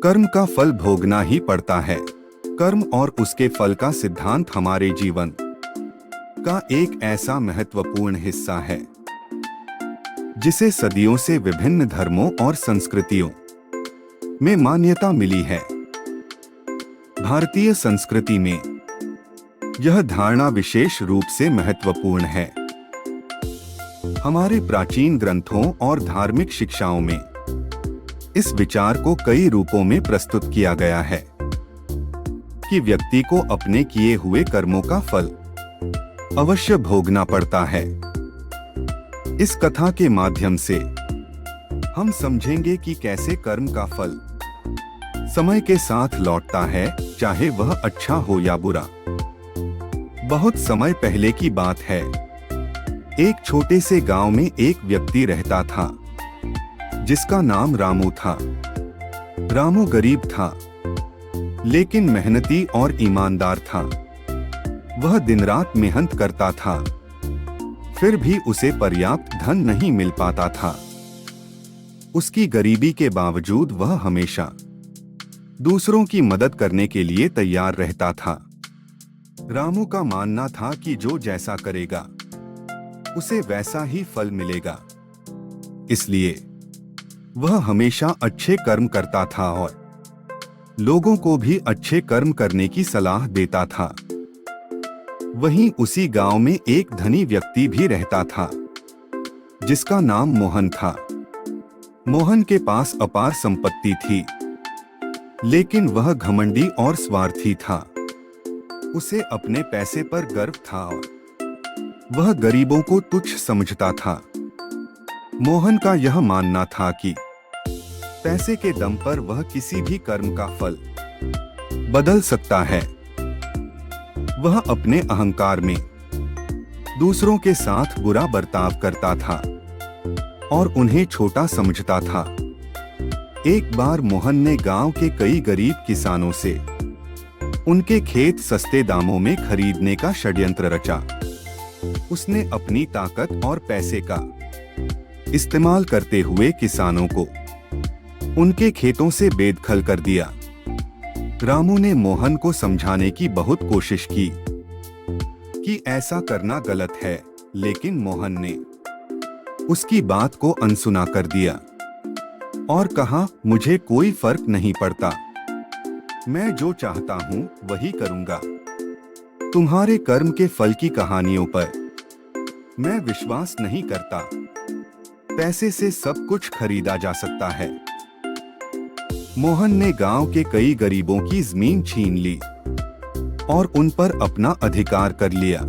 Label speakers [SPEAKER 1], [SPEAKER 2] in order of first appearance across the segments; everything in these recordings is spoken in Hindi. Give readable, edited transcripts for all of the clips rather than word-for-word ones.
[SPEAKER 1] कर्म का फल भोगना ही पड़ता है। कर्म और उसके फल का सिद्धांत हमारे जीवन का एक ऐसा महत्वपूर्ण हिस्सा है जिसे सदियों से विभिन्न धर्मों और संस्कृतियों में मान्यता मिली है। भारतीय संस्कृति में यह धारणा विशेष रूप से महत्वपूर्ण है। हमारे प्राचीन ग्रंथों और धार्मिक शिक्षाओं में इस विचार को कई रूपों में प्रस्तुत किया गया है कि व्यक्ति को अपने किए हुए कर्मों का फल अवश्य भोगना पड़ता है। इस कथा के माध्यम से हम समझेंगे कि कैसे कर्म का फल समय के साथ लौटता है, चाहे वह अच्छा हो या बुरा। बहुत समय पहले की बात है। एक छोटे से गांव में एक व्यक्ति रहता था जिसका नाम रामू था। रामू गरीब था, लेकिन मेहनती और ईमानदार था। वह दिन रात मेहनत करता था, फिर भी उसे पर्याप्त धन नहीं मिल पाता था। उसकी गरीबी के बावजूद वह हमेशा दूसरों की मदद करने के लिए तैयार रहता था। रामू का मानना था कि जो जैसा करेगा उसे वैसा ही फल मिलेगा। इसलिए वह हमेशा अच्छे कर्म करता था और लोगों को भी अच्छे कर्म करने की सलाह देता था। वहीं उसी गांव में एक धनी व्यक्ति भी रहता था जिसका नाम मोहन था। मोहन के पास अपार संपत्ति थी, लेकिन वह घमंडी और स्वार्थी था। उसे अपने पैसे पर गर्व था और वह गरीबों को तुच्छ समझता था। मोहन का यह मानना था कि पैसे के दम पर वह किसी भी कर्म का फल बदल सकता है। वह अपने अहंकार में दूसरों के साथ बुरा बर्ताव करता था और उन्हें छोटा समझता था। एक बार मोहन ने गांव के कई गरीब किसानों से उनके खेत सस्ते दामों में खरीदने का षड्यंत्र रचा। उसने अपनी ताकत और पैसे का इस्तेमाल करते हुए किसानों को उनके खेतों से बेदखल कर दिया। रामू ने मोहन को समझाने की बहुत कोशिश की कि ऐसा करना गलत है, लेकिन मोहन ने उसकी बात को अनसुना कर दिया और कहा, मुझे कोई फर्क नहीं पड़ता, मैं जो चाहता हूं वही करूंगा। तुम्हारे कर्म के फल की कहानियों पर मैं विश्वास नहीं करता। पैसे से सब कुछ खरीदा जा सकता है। मोहन ने गांव के कई गरीबों की जमीन छीन ली और उन पर अपना अधिकार कर लिया।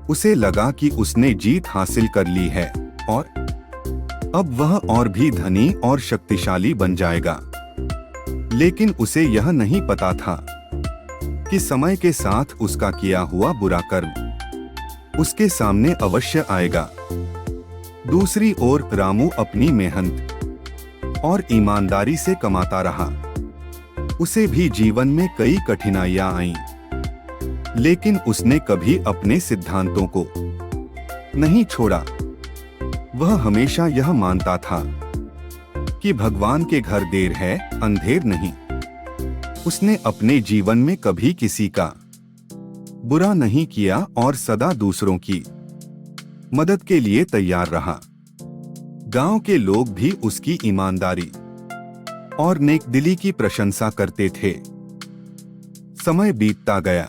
[SPEAKER 1] उसे लगा कि उसने जीत हासिल कर ली है और अब वह और भी धनी और शक्तिशाली बन जाएगा। लेकिन उसे यह नहीं पता था कि समय के साथ उसका किया हुआ बुरा कर्म उसके सामने अवश्य आएगा। दूसरी ओर रामू अपनी मेहनत और ईमानदारी से कमाता रहा। उसे भी जीवन में कई कठिनाइयां आईं, लेकिन उसने कभी अपने सिद्धांतों को नहीं छोड़ा। वह हमेशा यह मानता था कि भगवान के घर देर है, अंधेर नहीं। उसने अपने जीवन में कभी किसी का बुरा नहीं किया और सदा दूसरों की मदद के लिए तैयार रहा। गांव के लोग भी उसकी ईमानदारी और नेकदिली की प्रशंसा करते थे। समय बीतता गया।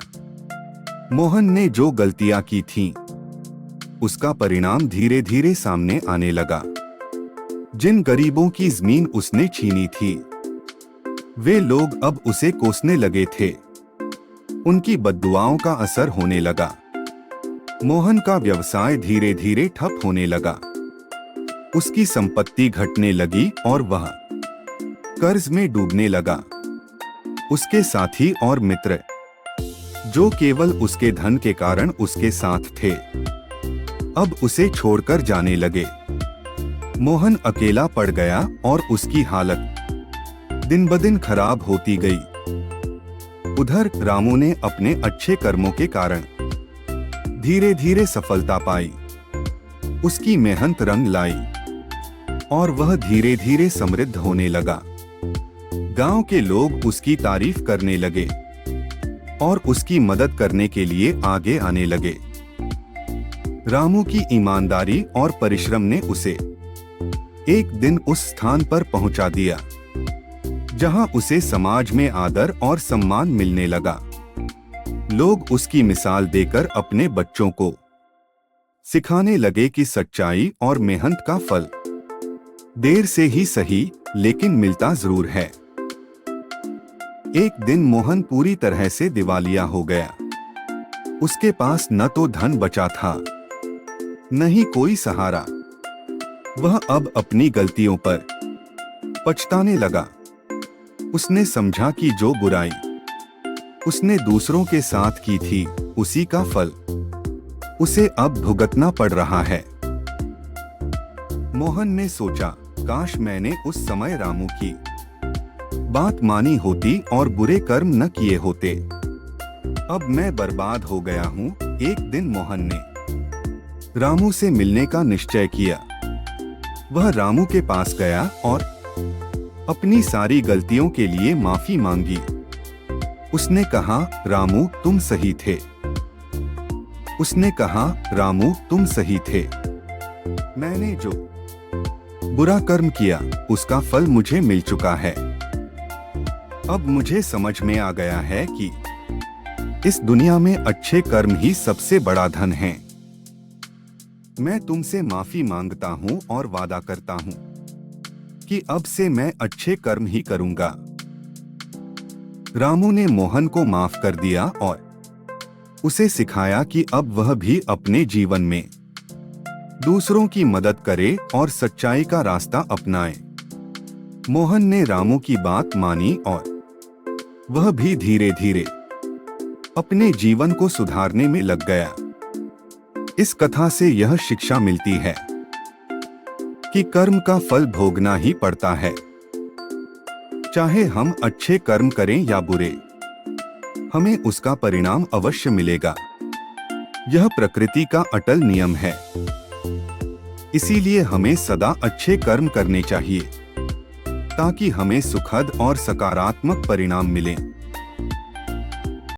[SPEAKER 1] मोहन ने जो गलतियां की थीं, उसका परिणाम धीरे धीरे सामने आने लगा। जिन गरीबों की जमीन उसने छीनी थी, वे लोग अब उसे कोसने लगे थे। उनकी बद्दुआओं का असर होने लगा। मोहन का व्यवसाय धीरे धीरे ठप होने लगा। उसकी संपत्ति घटने लगी और वह कर्ज में डूबने लगा। उसके साथी और मित्र, जो केवल उसके धन के कारण उसके साथ थे, अब उसे छोड़कर जाने लगे। मोहन अकेला पड़ गया और उसकी हालत दिन ब दिन खराब होती गई। उधर रामू ने अपने अच्छे कर्मों के कारण धीरे धीरे सफलता पाई। उसकी मेहनत रंग लाई और वह धीरे धीरे समृद्ध होने लगा। गांव के लोग उसकी तारीफ करने लगे और उसकी मदद करने के लिए आगे आने लगे। रामू की ईमानदारी और परिश्रम ने उसे एक दिन उस स्थान पर पहुंचा दिया जहां उसे समाज में आदर और सम्मान मिलने लगा। लोग उसकी मिसाल देकर अपने बच्चों को सिखाने लगे कि सच्चाई और मेहनत का फल देर से ही सही लेकिन मिलता जरूर है। एक दिन मोहन पूरी तरह से दिवालिया हो गया। उसके पास न तो धन बचा था, न ही कोई सहारा। वह अब अपनी गलतियों पर पछताने लगा। उसने समझा कि जो बुराई उसने दूसरों के साथ की थी, उसी का फल उसे अब भुगतना पड़ रहा है। मोहन ने सोचा, काश मैंने उस समय रामू की बात मानी होती और बुरे कर्म न किए होते। अब मैं बर्बाद हो गया हूँ। एक दिन मोहन ने रामू से मिलने का निश्चय किया। वह रामू के पास गया और अपनी सारी गलतियों के लिए माफी मांगी। उसने कहा, रामू तुम सही थे। उसने कहा, रामू तुम सही थे। मैंने जो बुरा कर्म किया उसका फल मुझे मिल चुका है। अब मुझे समझ में आ गया है कि इस दुनिया में अच्छे कर्म ही सबसे बड़ा धन है। मैं तुमसे माफी मांगता हूँ और वादा करता हूँ कि अब से मैं अच्छे कर्म ही करूंगा। रामू ने मोहन को माफ कर दिया और उसे सिखाया कि अब वह भी अपने जीवन में दूसरों की मदद करे और सच्चाई का रास्ता अपनाए। मोहन ने रामू की बात मानी और वह भी धीरे धीरे अपने जीवन को सुधारने में लग गया। इस कथा से यह शिक्षा मिलती है कि कर्म का फल भोगना ही पड़ता है। चाहे हम अच्छे कर्म करें या बुरे, हमें उसका परिणाम अवश्य मिलेगा। यह प्रकृति का अटल नियम है। इसीलिए हमें सदा अच्छे कर्म करने चाहिए ताकि हमें सुखद और सकारात्मक परिणाम मिलें।